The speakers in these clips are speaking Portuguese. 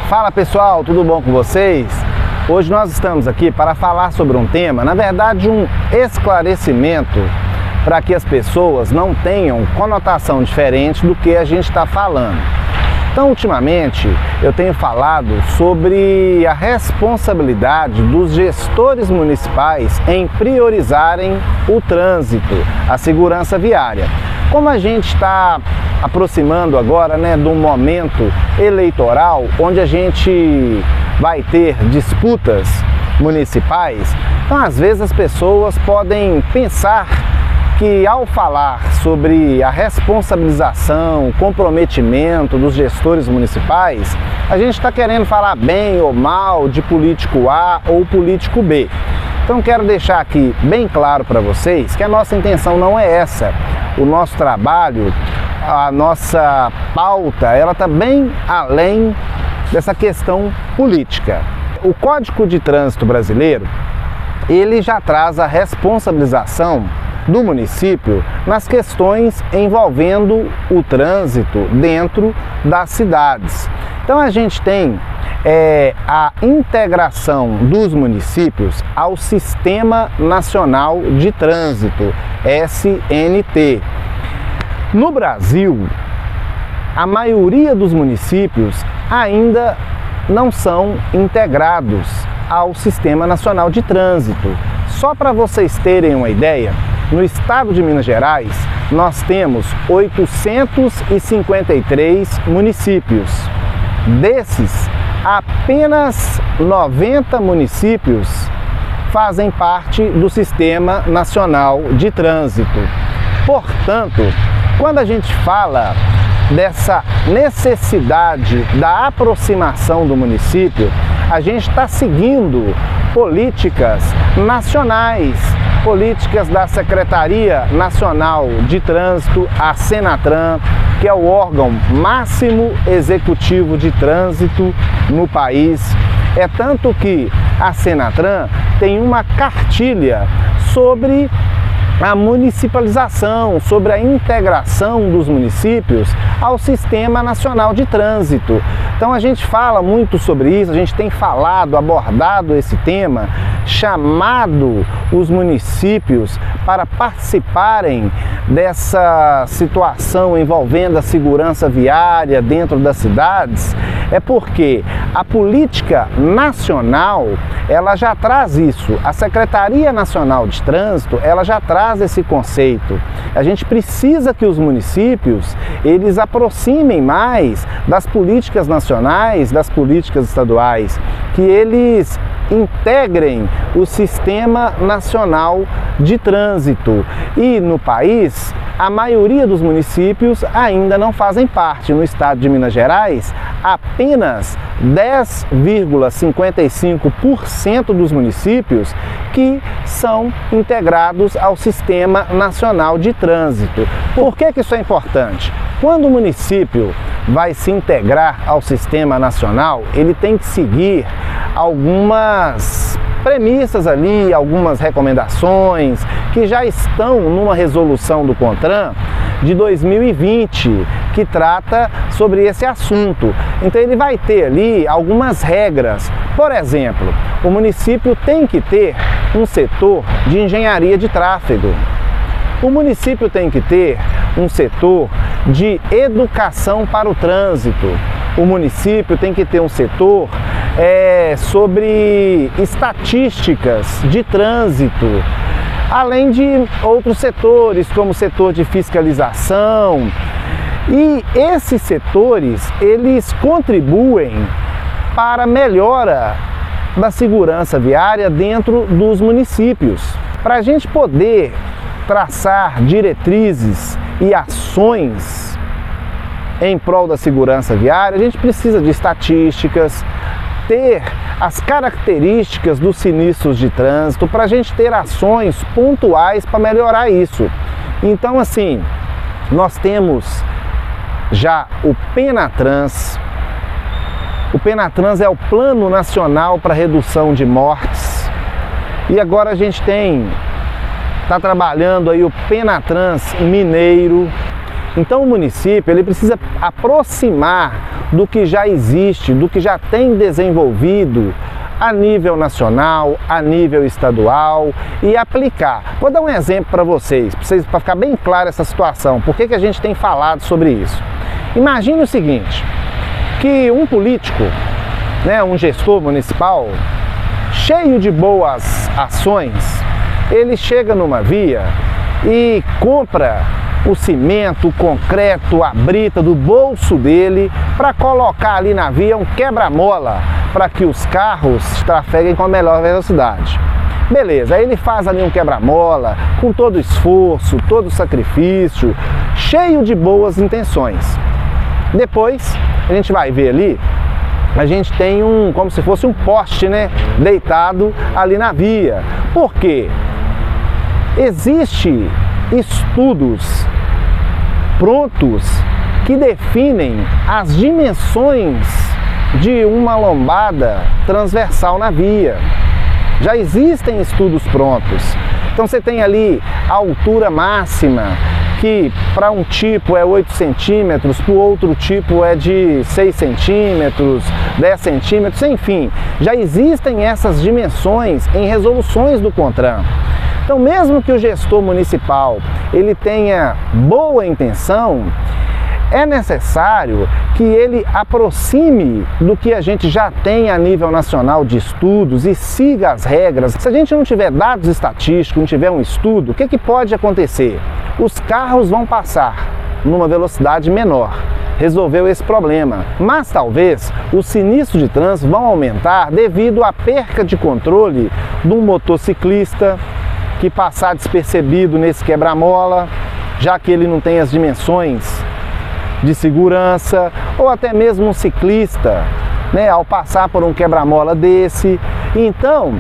Fala pessoal, tudo bom com vocês? Hoje nós estamos aqui para falar sobre um tema, na verdade um esclarecimento para que as pessoas não tenham conotação diferente do que a gente está falando. Então, ultimamente, eu tenho falado sobre a responsabilidade dos gestores municipais em priorizarem o trânsito, a segurança viária. Como a gente está aproximando agora, de um momento eleitoral, onde a gente vai ter disputas municipais, então às vezes as pessoas podem pensar que ao falar sobre a responsabilização, o comprometimento dos gestores municipais, a gente está querendo falar bem ou mal de político A ou político B. Então quero deixar aqui bem claro para vocês que a nossa intenção não é essa. O nosso trabalho, a nossa pauta, ela está bem além dessa questão política. O Código de Trânsito brasileiro, ele já traz a responsabilização do município nas questões envolvendo o trânsito dentro das cidades. Então a gente tem a integração dos municípios ao Sistema Nacional de Trânsito, SNT. No Brasil, a maioria dos municípios ainda não são integrados ao Sistema Nacional de Trânsito. Só para vocês terem uma ideia, no estado de Minas Gerais, nós temos 853 municípios. Desses, apenas 90 municípios fazem parte do Sistema Nacional de Trânsito. Portanto, quando a gente fala dessa necessidade da aproximação do município, a gente está seguindo políticas nacionais, políticas da Secretaria Nacional de Trânsito, a Senatran, que é o órgão máximo executivo de trânsito no país. É tanto que a Senatran tem uma cartilha sobre a municipalização, sobre a integração dos municípios ao Sistema Nacional de Trânsito. Então a gente fala muito sobre isso, a gente tem falado, abordado esse tema, chamado os municípios para participarem dessa situação envolvendo a segurança viária dentro das cidades, é porque a política nacional, ela já traz isso. A Secretaria Nacional de Trânsito, ela já traz esse conceito. A gente precisa que os municípios, eles aproximem mais das políticas nacionais, das políticas estaduais, que eles integrem o Sistema Nacional de Trânsito. E no país, a maioria dos municípios ainda não fazem parte. No estado de Minas Gerais, apenas 10,55% dos municípios que são integrados ao Sistema Nacional de Trânsito. Por que isso é importante? Quando o município vai se integrar ao Sistema Nacional, ele tem que seguir algumas premissas ali, algumas recomendações que já estão numa resolução do CONTRAN de 2020, que trata sobre esse assunto. Então ele vai ter ali algumas regras. Por exemplo, o município tem que ter um setor de engenharia de tráfego. O município tem que ter um setor de educação para o trânsito. O município tem que ter um setor sobre estatísticas de trânsito, além de outros setores, como o setor de fiscalização. E esses setores, eles contribuem para a melhora da segurança viária dentro dos municípios. Para a gente poder traçar diretrizes e ações em prol da segurança viária, a gente precisa de estatísticas, ter as características dos sinistros de trânsito, para a gente ter ações pontuais para melhorar isso. Então, assim, nós temos já o PENATRANS. O PENATRANS é o Plano Nacional para Redução de Mortes. E agora a gente está trabalhando aí o PENATRANS Mineiro. Então o município ele precisa aproximar do que já existe, do que já tem desenvolvido a nível nacional, a nível estadual e aplicar. Vou dar um exemplo para vocês, para ficar bem clara essa situação. Por que a gente tem falado sobre isso? Imagine o seguinte, que um político, um gestor municipal, cheio de boas ações, ele chega numa via e compra o cimento, o concreto, a brita do bolso dele para colocar ali na via um quebra-mola para que os carros trafeguem com a melhor velocidade. Beleza, aí ele faz ali um quebra-mola com todo o esforço, todo o sacrifício, cheio de boas intenções. Depois, a gente vai ver ali, a gente tem como se fosse um poste, deitado ali na via. Por quê? Existem estudos prontos que definem as dimensões de uma lombada transversal na via. Já existem estudos prontos. Então você tem ali a altura máxima, que para um tipo é 8 centímetros, para o outro tipo é de 6 centímetros, 10 centímetros, enfim. Já existem essas dimensões em resoluções do CONTRAN. Então, mesmo que o gestor municipal ele tenha boa intenção, é necessário que ele aproxime do que a gente já tem a nível nacional de estudos e siga as regras. Se a gente não tiver dados estatísticos, não tiver um estudo, o que pode acontecer? Os carros vão passar numa velocidade menor. Resolveu esse problema. Mas talvez os sinistros de trânsito vão aumentar devido à perca de controle de um motociclista que passar despercebido nesse quebra-mola, já que ele não tem as dimensões de segurança, ou até mesmo um ciclista, ao passar por um quebra-mola desse. Então,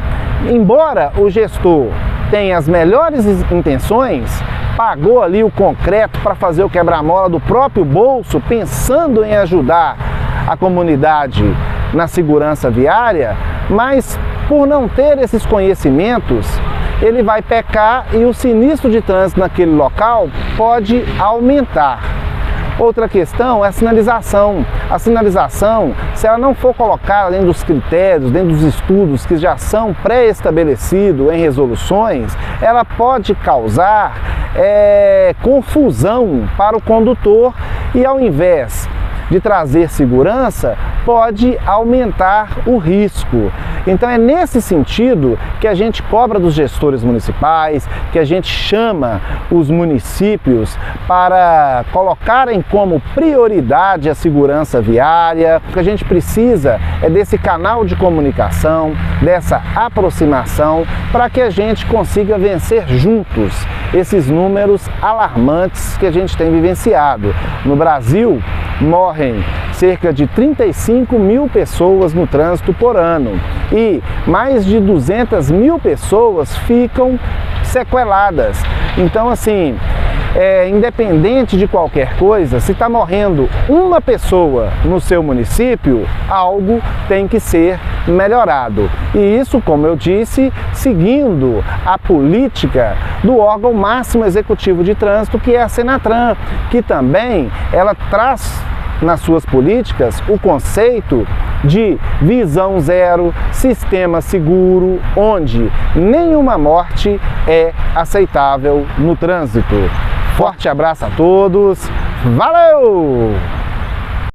embora o gestor tenha as melhores intenções, pagou ali o concreto para fazer o quebra-mola do próprio bolso, pensando em ajudar a comunidade na segurança viária, mas por não ter esses conhecimentos, ele vai pecar e o sinistro de trânsito naquele local pode aumentar. Outra questão é a sinalização. A sinalização, se ela não for colocada dentro dos critérios, dentro dos estudos que já são pré-estabelecidos em resoluções, ela pode causar confusão para o condutor e, ao invés de trazer segurança, pode aumentar o risco. Então é nesse sentido que a gente cobra dos gestores municipais, que a gente chama os municípios para colocarem como prioridade a segurança viária. O que a gente precisa é desse canal de comunicação, dessa aproximação, para que a gente consiga vencer juntos esses números alarmantes que a gente tem vivenciado. No Brasil, morrem cerca de 35 mil pessoas no trânsito por ano e mais de 200 mil pessoas ficam sequeladas. Então, assim, independente de qualquer coisa, se está morrendo uma pessoa no seu município, algo tem que ser melhorado. E isso, como eu disse, seguindo a política do órgão máximo executivo de trânsito, que é a Senatran, que também ela traz nas suas políticas o conceito de visão zero, sistema seguro, onde nenhuma morte é aceitável no trânsito. Forte abraço a todos, valeu!